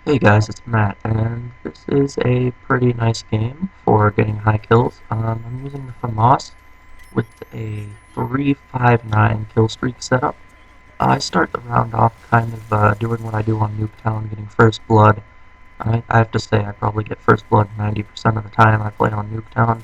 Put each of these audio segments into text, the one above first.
Hey guys, it's Matt, and this is a pretty nice game for getting high kills. I'm using the FAMAS with a 359 kill streak setup. I start the round off kind of doing what I do on Nuketown, getting first blood. I have to say I probably get first blood 90% of the time I play on Nuketown.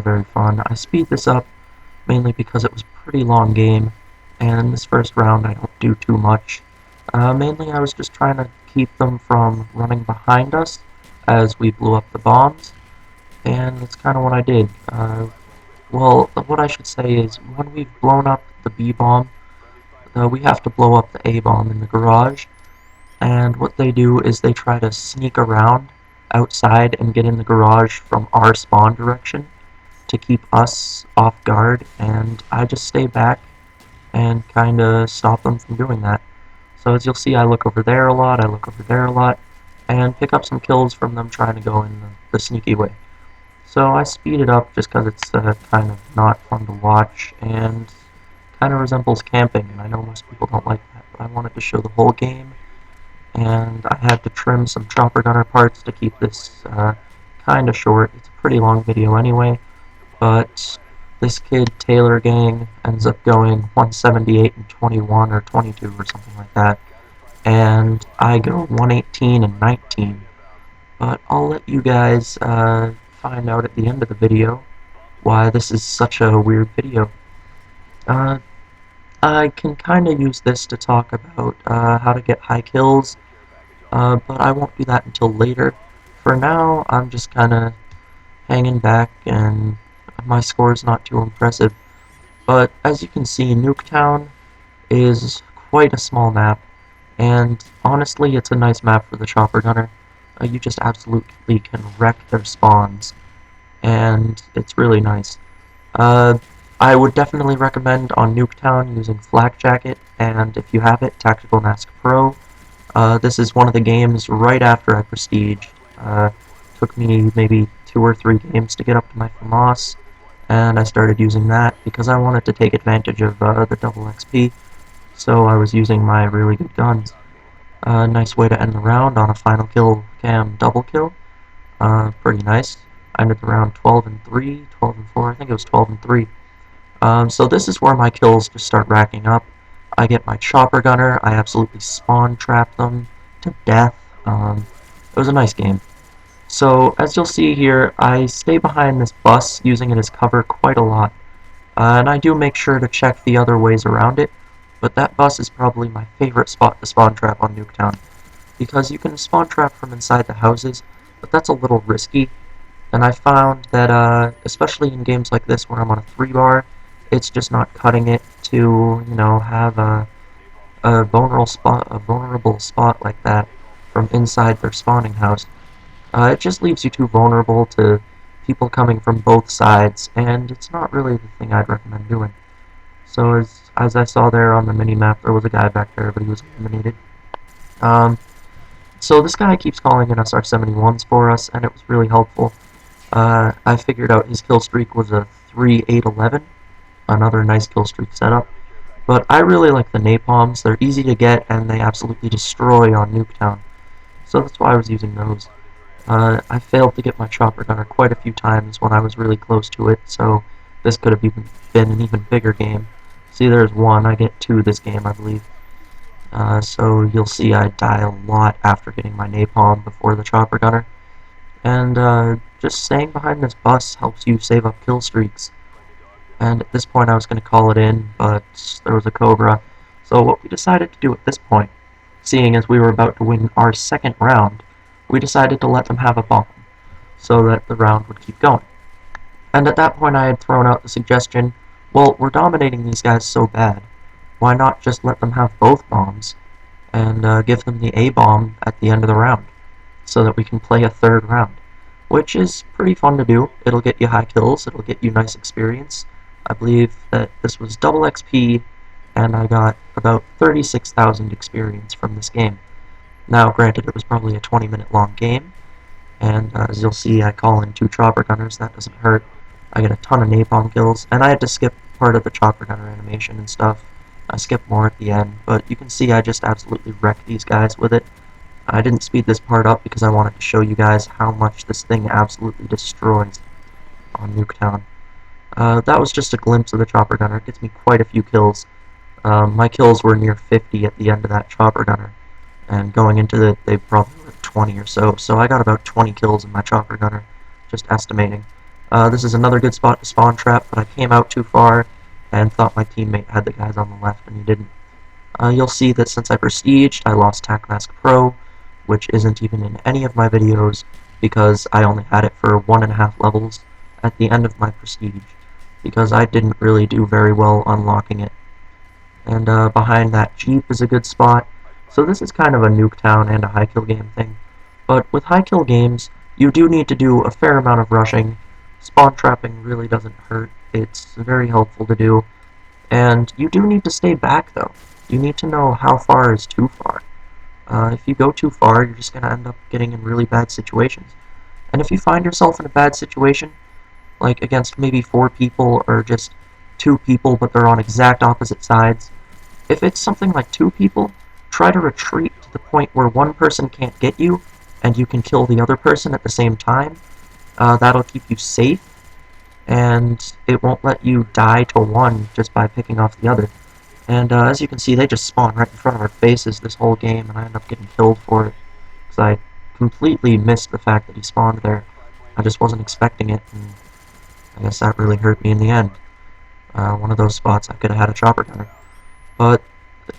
Very fun. I speed this up mainly because it was a pretty long game, and this first round I don't do too much. Mainly I was just trying to keep them from running behind us as we blew up the bombs, and that's kind of what I did. Well, what I should say is when we've blown up the B bomb, we have to blow up the A bomb in the garage, and what they do is they try to sneak around outside and get in the garage from our spawn direction to keep us off guard, and I just stay back and kind of stop them from doing that. So as you'll see, I look over there a lot, I look over there a lot, and pick up some kills from them trying to go in the sneaky way. So I speed it up just because it's kind of not fun to watch, and kind of resembles camping, and I know most people don't like that, but I wanted to show the whole game, and I had to trim some chopper gunner parts to keep this kind of short. It's a pretty long video anyway, but this kid, Taylor Gang, ends up going 178 and 21 or 22 or something like that, and I go 118 and 19. But I'll let you guys find out at the end of the video why this is such a weird video. Uh, I can kind of use this to talk about how to get high kills, but I won't do that until later. For now, I'm just kind of hanging back, and my score is not too impressive. But as you can see, Nuketown is quite a small map, and honestly, it's a nice map for the chopper gunner. You just absolutely can wreck their spawns, and it's really nice. I would definitely recommend on Nuketown using Flak Jacket, and if you have it, Tactical Mask Pro. This is one of the games right after I prestiged. Took me maybe 2 or 3 games to get up to my FAMAS, and I started using that because I wanted to take advantage of the double XP, so I was using my really good guns. Nice way to end the round on a final kill cam double kill. Pretty nice. I ended the round 12 and 3, 12 and 4, I think it was 12 and 3. So this is where my kills just start racking up. I get my chopper gunner, I absolutely spawn trap them to death. It was a nice game. So as you'll see here, I stay behind this bus using it as cover quite a lot. And I do make sure to check the other ways around it, but that bus is probably my favorite spot to spawn trap on Nuketown, because you can spawn trap from inside the houses, but that's a little risky, and I found that, especially in games like this where I'm on a 3-bar, it's just not cutting it to, you know, have a vulnerable spot like that from inside their spawning house. It just leaves you too vulnerable to people coming from both sides, and it's not really the thing I'd recommend doing. So as I saw there on the mini-map, there was a guy back there, but he was eliminated. So this guy keeps calling in SR-71s for us, and it was really helpful. I figured out his kill streak was a 3-8-11, another nice kill streak setup. But I really like the napalms. They're easy to get, and they absolutely destroy on Nuketown. So that's why I was using those. I failed to get my chopper gunner quite a few times when I was really close to it, so this could have even been an even bigger game. See, there's 1, I get 2 this game, I believe. So you'll see I die a lot after getting my napalm before the chopper gunner. And just staying behind this bus helps you save up kill streaks. And at this point I was going to call it in, but there was a Cobra. So what we decided to do at this point, seeing as we were about to win our second round, we decided to let them have a bomb, so that the round would keep going. And at that point I had thrown out the suggestion, well, we're dominating these guys so bad, why not just let them have both bombs, and give them the A bomb at the end of the round, so that we can play a third round, which is pretty fun to do. It'll get you high kills, it'll get you nice experience. I believe that this was double XP, and I got about 36,000 experience from this game. Now, granted, it was probably a 20-minute long game, and as you'll see, I call in 2 chopper gunners, that doesn't hurt. I get a ton of napalm kills, and I had to skip part of the chopper gunner animation and stuff. I skipped more at the end, but you can see I just absolutely wreck these guys with it. I didn't speed this part up because I wanted to show you guys how much this thing absolutely destroys on Nuketown. That was just a glimpse of the chopper gunner. It gets me quite a few kills. My kills were near 50 at the end of that chopper gunner, and going into it, they probably were 20 or so. So I got about 20 kills in my chopper gunner, just estimating. This is another good spot to spawn trap, but I came out too far and thought my teammate had the guys on the left, and he didn't. You'll see that since I prestiged, I lost Tac Mask Pro, which isn't even in any of my videos because I only had it for 1.5 levels at the end of my prestige, because I didn't really do very well unlocking it. And behind that Jeep is a good spot. So this is kind of a Nuketown and a high kill game thing. But with high kill games, you do need to do a fair amount of rushing. Spawn trapping really doesn't hurt. It's very helpful to do. And you do need to stay back, though. You need to know how far is too far. If you go too far, you're just going to end up getting in really bad situations. And if you find yourself in a bad situation, like against maybe 4 people or just 2 people, but they're on exact opposite sides, if it's something like 2 people, try to retreat to the point where one person can't get you, and you can kill the other person at the same time. That'll keep you safe, and it won't let you die to one just by picking off the other. And as you can see, they just spawn right in front of our faces this whole game, and I end up getting killed for it, because I completely missed the fact that he spawned there. I just wasn't expecting it, and I guess that really hurt me in the end. One of those spots I could have had a chopper gunner. But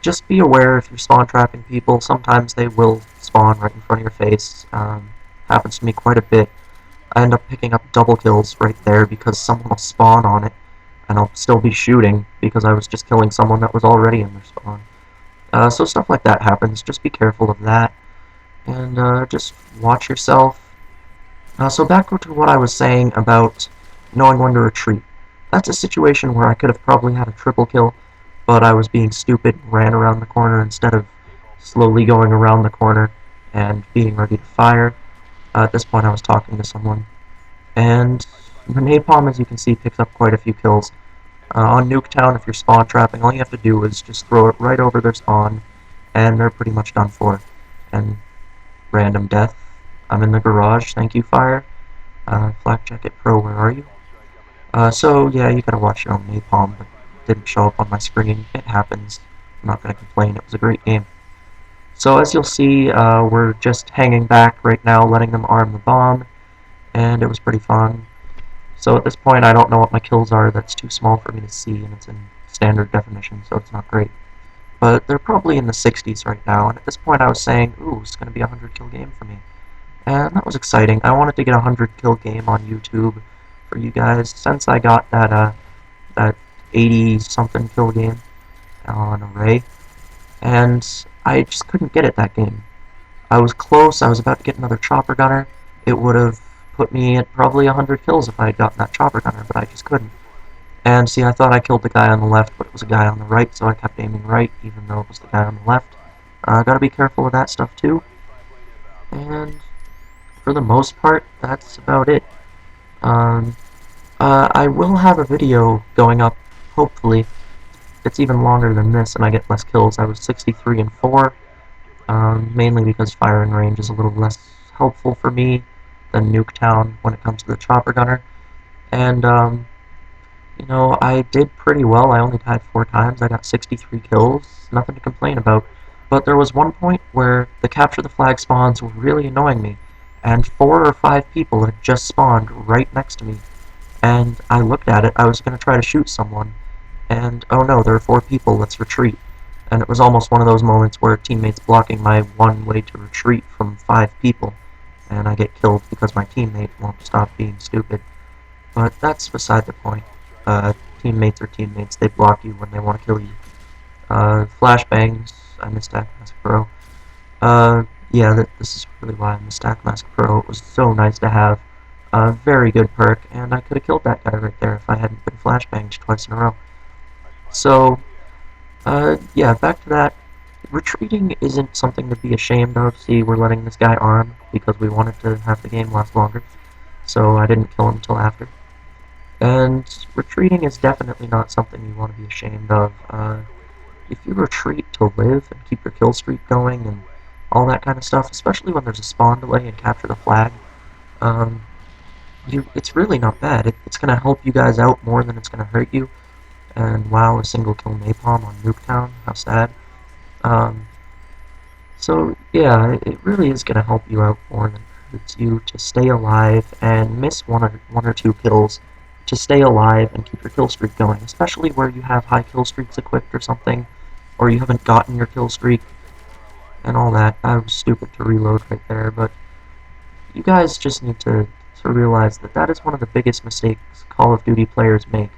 just be aware if you're spawn trapping people, sometimes they will spawn right in front of your face. Happens to me quite a bit. I end up picking up double kills right there because someone will spawn on it, and I'll still be shooting because I was just killing someone that was already in their spawn. So stuff like that happens. Just be careful of that, and just watch yourself. So back to what I was saying about knowing when to retreat. That's a situation where I could have probably had a triple kill, but I was being stupid and ran around the corner instead of slowly going around the corner and being ready to fire. At this point I was talking to someone. And the napalm, as you can see, picks up quite a few kills. On Nuketown, if you're spawn trapping, all you have to do is just throw it right over their spawn, and they're pretty much done for. And random death. I'm in the garage, thank you, fire. Flak Jacket Pro, where are you? So yeah, you gotta watch your own napalm, but it didn't show up on my screen. It happens. I'm not gonna complain, it was a great game. So as you'll see, we're just hanging back right now, letting them arm the bomb, and it was pretty fun. So at this point, I don't know what my kills are. That's too small for me to see, and it's in standard definition, so it's not great. But they're probably in the 60s right now, and at this point I was saying, ooh, it's going to be a 100-kill game for me. And that was exciting. I wanted to get a 100-kill game on YouTube for you guys, since I got that 80-something kill game on Array, and I just couldn't get it that game. I was close. I was about to get another chopper gunner. It would have put me at probably 100 kills if I had gotten that chopper gunner, but I just couldn't. And see, I thought I killed the guy on the left, but it was a guy on the right, so I kept aiming right, even though it was the guy on the left. Gotta be careful with that stuff too. And for the most part, that's about it. I will have a video going up, hopefully. It's even longer than this, and I get less kills. I was 63 and 4, mainly because firing range is a little less helpful for me than Nuketown when it comes to the chopper gunner. And, you know, I did pretty well. I only died 4 times. I got 63 kills. Nothing to complain about. But there was one point where the capture the flag spawns were really annoying me, and 4 or 5 people had just spawned right next to me. And I looked at it. I was going to try to shoot someone, and oh no, there are 4 people. Let's retreat. And it was almost one of those moments where teammates blocking my one way to retreat from 5 people, and I get killed because my teammate won't stop being stupid. But that's beside the point. Teammates are teammates. They block you when they want to kill you. Flashbangs. I missed Tac Mask Pro. Yeah, this is really why I missed Tac Mask Pro. It was so nice to have. A very good perk, and I could have killed that guy right there if I hadn't been flashbanged twice in a row. So, yeah, back to that. Retreating isn't something to be ashamed of. See, we're letting this guy arm because we wanted to have the game last longer, so I didn't kill him until after. And retreating is definitely not something you want to be ashamed of. If you retreat to live and keep your kill streak going and all that kind of stuff, especially when there's a spawn delay and capture the flag. Um, it's really not bad. It's going to help you guys out more than it's going to hurt you. And wow, a single kill napalm on Nuketown, how sad. Um, so yeah, it really is going to help you out more than it hurts you to stay alive and miss one or two kills to stay alive and keep your kill streak going, especially where you have high kill streaks equipped or something, or you haven't gotten your kill streak and all that. I was stupid to reload right there, but you guys just need to realize that that is one of the biggest mistakes Call of Duty players make,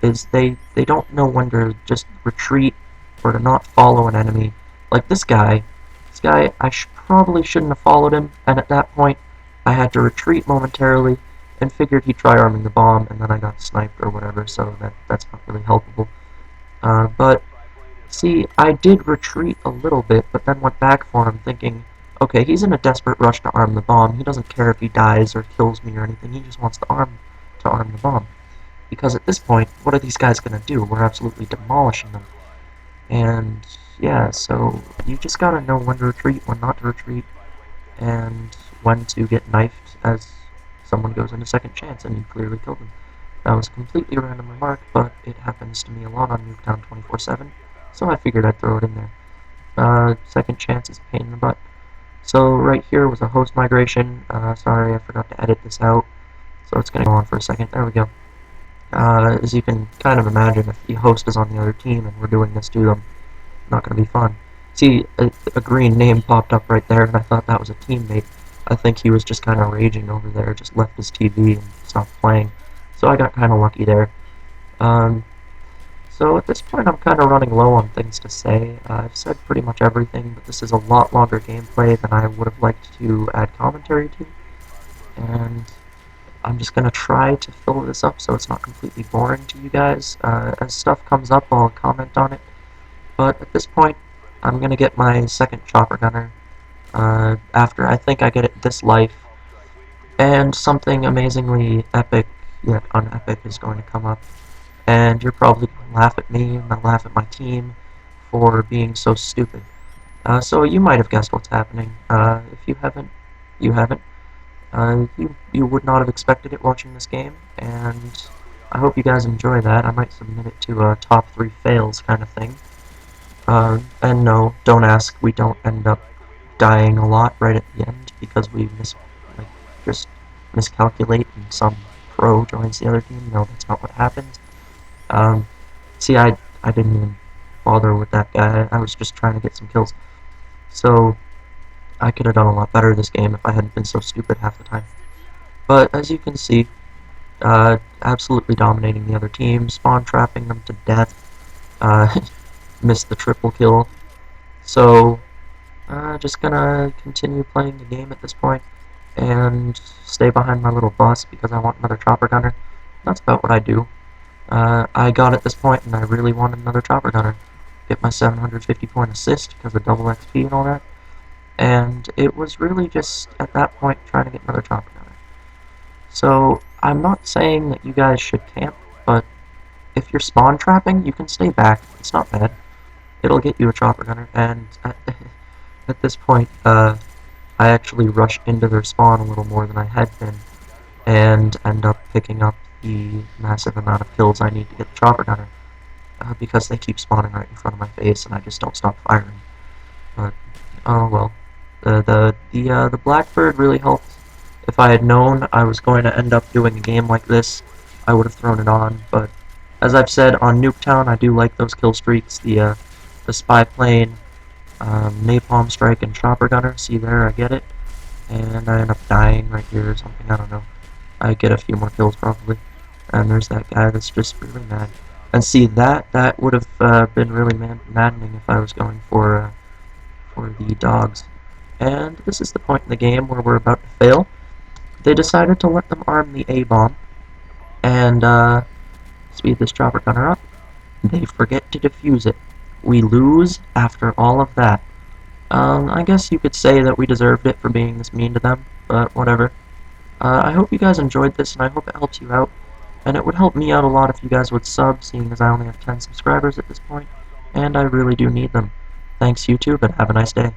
is they don't know when to just retreat or to not follow an enemy. Like this guy, I probably shouldn't have followed him, and at that point, I had to retreat momentarily and figured he'd try arming the bomb, and then I got sniped or whatever, so that's not really helpful. But see, I did retreat a little bit, but then went back for him thinking, okay, he's in a desperate rush to arm the bomb. He doesn't care if he dies or kills me or anything. He just wants to arm the bomb. Because at this point, what are these guys going to do? We're absolutely demolishing them. And yeah, so you just got to know when to retreat, when not to retreat, and when to get knifed as someone goes into second chance, and you clearly killed them. That was a completely random remark, but it happens to me a lot on Nuketown 24/7, so I figured I'd throw it in there. Second chance is a pain in the butt. So right here was a host migration. Sorry, I forgot to edit this out, so it's going to go on for a second. There we go. As you can kind of imagine, if the host is on the other team and we're doing this to them, not going to be fun. See, a green name popped up right there, and I thought that was a teammate. I think he was just kind of raging over there, just left his TV and stopped playing. So I got kind of lucky there. So at this point I'm kind of running low on things to say. I've said pretty much everything, but this is a lot longer gameplay than I would have liked to add commentary to. And I'm just going to try to fill this up so it's not completely boring to you guys. As stuff comes up, I'll comment on it. But at this point, I'm going to get my second chopper gunner after I think I get it this life. And something amazingly epic, yet unepic, is going to come up. And you're probably going to laugh at me and laugh at my team for being so stupid. So you might have guessed what's happening. If you haven't, you haven't. You would not have expected it watching this game, and I hope you guys enjoy that. I might submit it to a top 3 fails kind of thing. And no, don't ask, we don't end up dying a lot right at the end because we just miscalculate and some pro joins the other team. No, that's not what happens. See, I didn't even bother with that guy. I was just trying to get some kills. So I could have done a lot better this game if I hadn't been so stupid half the time. But as you can see, absolutely dominating the other team, spawn trapping them to death, missed the triple kill. So just gonna continue playing the game at this point and stay behind my little bus because I want another chopper gunner. That's about what I do. I got at this point and I really wanted another chopper gunner. Get my 750 point assist because of double XP and all that. And it was really just, at that point, trying to get another chopper gunner. So, I'm not saying that you guys should camp, but if you're spawn trapping, you can stay back. It's not bad. It'll get you a chopper gunner, and at this point, I actually rush into their spawn a little more than I had been, and end up picking up the massive amount of kills I need to get the chopper gunner, because they keep spawning right in front of my face, and I just don't stop firing. But, oh well. The Blackbird really helped. If I had known I was going to end up doing a game like this, I would have thrown it on, but as I've said, on Nuketown, I do like those kill streaks, the spy plane, napalm strike, and chopper gunner. See there, I get it, and I end up dying right here or something, I don't know. I get a few more kills probably, and there's that guy that's just really mad. And see, that would have been really maddening if I was going for the dogs. And this is the point in the game where we're about to fail. They decided to let them arm the A-bomb, and speed this chopper gunner up. They forget to defuse it. We lose after all of that. I guess you could say that we deserved it for being this mean to them, but whatever. I hope you guys enjoyed this, and I hope it helps you out. And it would help me out a lot if you guys would sub, seeing as I only have 10 subscribers at this point, and I really do need them. Thanks, YouTube, and have a nice day.